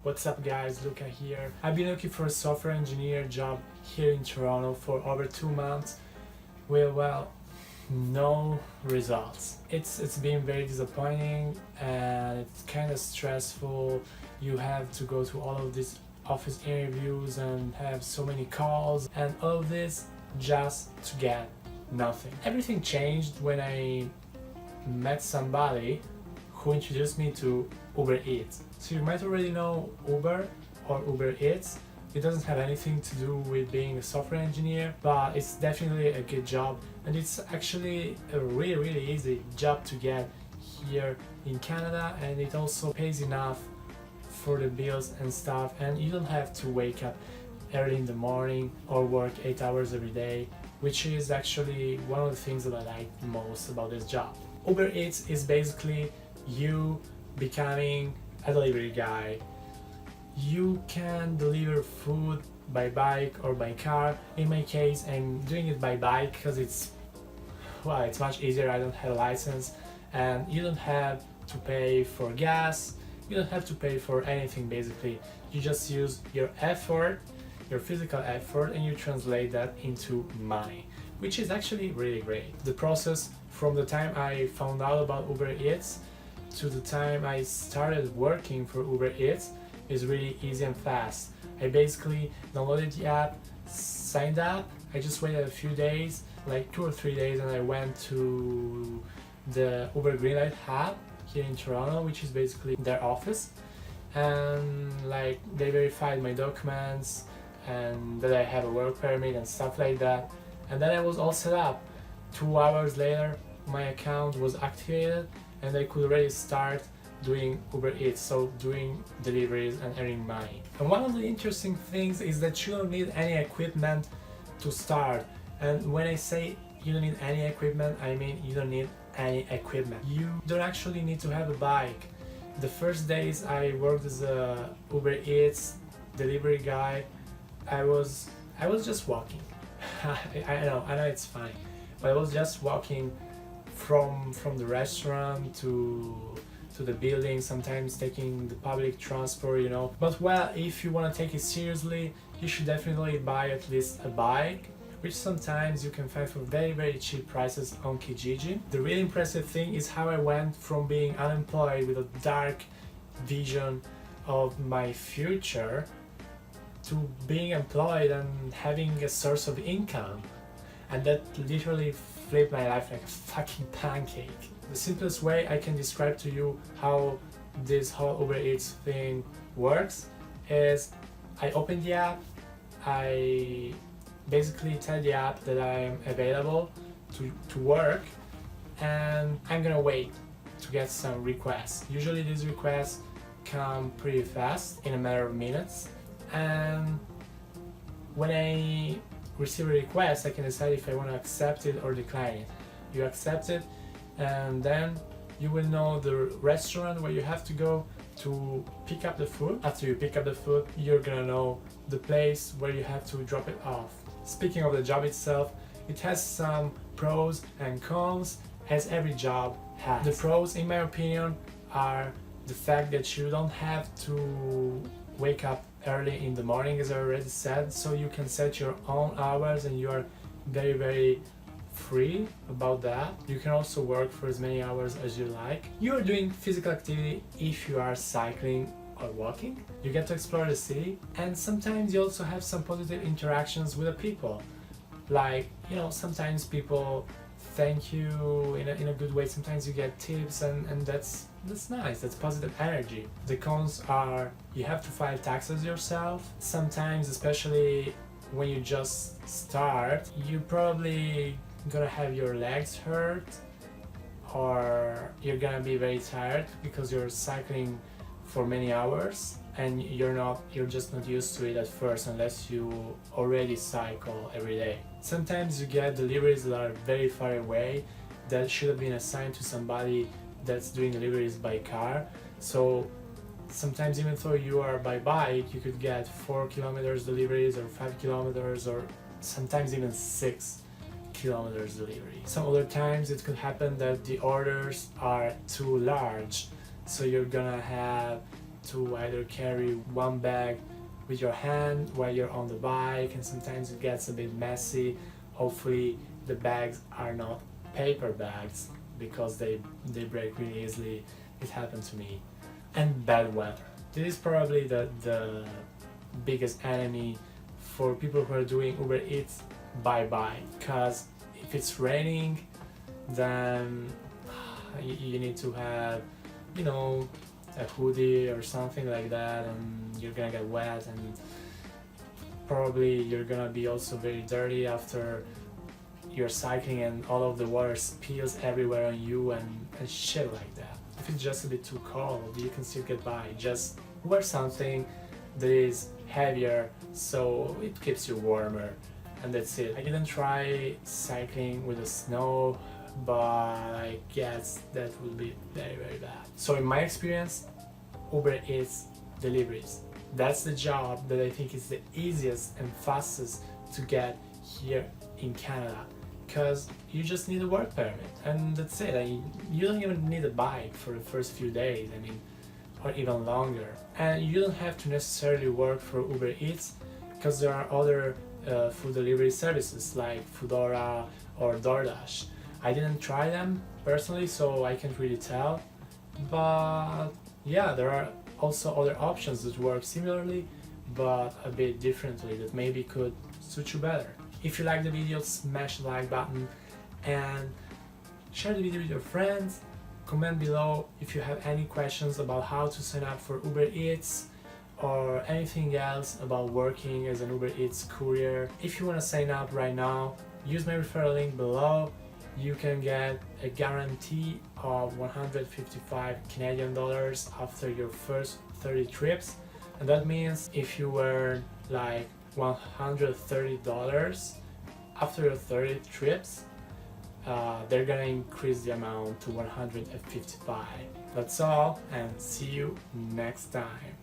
What's up guys, Luca here. I've been looking for a software engineer job here in Toronto for over 2 months with, well, no results. It's been very disappointing and it's kind of stressful. You have to go to all of these office interviews and have so many calls and all of this just to get nothing. Everything changed when I met somebody who introduced me to UberEats. So you might already know Uber or UberEats. It doesn't have anything to do with being a software engineer, but it's definitely a good job, and it's actually a really easy job to get here in Canada, and it also pays enough for the bills and stuff, and you don't have to wake up early in the morning or work 8 hours every day, which is actually one of the things that I like most about this job. UberEats is basically you becoming a delivery guy. You can deliver food by bike or by car. In my case, I'm doing it by bike because it's much easier. I don't have a license, and you don't have to pay for gas. You don't have to pay for anything basically. You just use your effort, your physical effort, and you translate that into money, which is actually really great. The process from the time I found out about UberEats to the time I started working for UberEats is really easy and fast. I basically downloaded the app, signed up. I just waited a few days, like 2 or 3 days, and I went to the Uber Greenlight hub here in Toronto, which is basically their office, and like they verified my documents and that I have a work permit and stuff like that, and then I was all set up. 2 hours later my account was activated and I could already start doing UberEats, so doing deliveries and earning money. And one of the interesting things is that you don't need any equipment to start. And when I say you don't need any equipment, I mean you don't need any equipment. You don't actually need to have a bike. The first days I worked as a UberEats delivery guy, I was just walking. I know it's fine, but I was just walking from the restaurant to the building, sometimes taking the public transport, you know. But well, if you want to take it seriously, you should definitely buy at least a bike, which sometimes you can find for very cheap prices on Kijiji. The really impressive thing is how I went from being unemployed with a dark vision of my future to being employed and having a source of income, and that literally flipped my life like a fucking pancake. The simplest way I can describe to you how this whole UberEats thing works is I open the app, I basically tell the app that I'm available to work, and I'm gonna wait to get some requests. Usually these requests come pretty fast, in a matter of minutes, and when I receive a request, I can decide if I want to accept it or decline it. You accept it, and then you will know the restaurant where you have to go to pick up the food. After you pick up the food, you're gonna know the place where you have to drop it off. Speaking of the job itself, it has some pros and cons, as every job has. The pros, in my opinion, are the fact that you don't have to wake up early in the morning, as I already said, so you can set your own hours and you are very free about that. You can also work for as many hours as you like. You are doing physical activity if you are cycling or walking. You get to explore the city, and sometimes you also have some positive interactions with the people. Like, you know, sometimes people thank you in a good way, sometimes you get tips, and that's nice, that's positive energy. The cons are you have to file taxes yourself. Sometimes, especially when you just start, you probably gonna have your legs hurt, or you're gonna be very tired because you're cycling for many hours and you're just not used to it at first, unless you already cycle every day. Sometimes you get deliveries that are very far away that should have been assigned to somebody that's doing deliveries by car. So sometimes, even though you are by bike, you could get 4 kilometers deliveries or 5 kilometers or sometimes even 6 kilometers delivery. Some other times it could happen that the orders are too large, so you're gonna have to either carry one bag with your hand while you're on the bike, and sometimes it gets a bit messy. Hopefully the bags are not paper bags because they break really easily. It happened to me. And bad weather. This is probably the biggest enemy for people who are doing Uber Eats by bike, because if it's raining, then you need to have, you know, a hoodie or something like that, and you're gonna get wet, and probably you're gonna be also very dirty after you're cycling, and all of the water spills everywhere on you and shit like that. If it's just a bit too cold, you can still get by. Just wear something that is heavier so it keeps you warmer, and that's it. I didn't try cycling with the snow, but I guess that would be very bad. So in my experience, Uber Eats deliveries. That's the job that I think is the easiest and fastest to get here in Canada, because you just need a work permit and that's it. You don't even need a bike for the first few days, or even longer. And you don't have to necessarily work for Uber Eats, because there are other food delivery services like Foodora or DoorDash. I didn't try them personally, so I can't really tell, but yeah, there are also other options that work similarly but a bit differently that maybe could suit you better. If you like the video, smash the like button and share the video with your friends. Comment below if you have any questions about how to sign up for Uber Eats or anything else about working as an Uber Eats courier. If you want to sign up right now, use my referral link below. You can get a guarantee of 155 Canadian dollars after your first 30 trips, and that means if you earn like $130 after your 30 trips, they're gonna increase the amount to 155. That's all, and see you next time.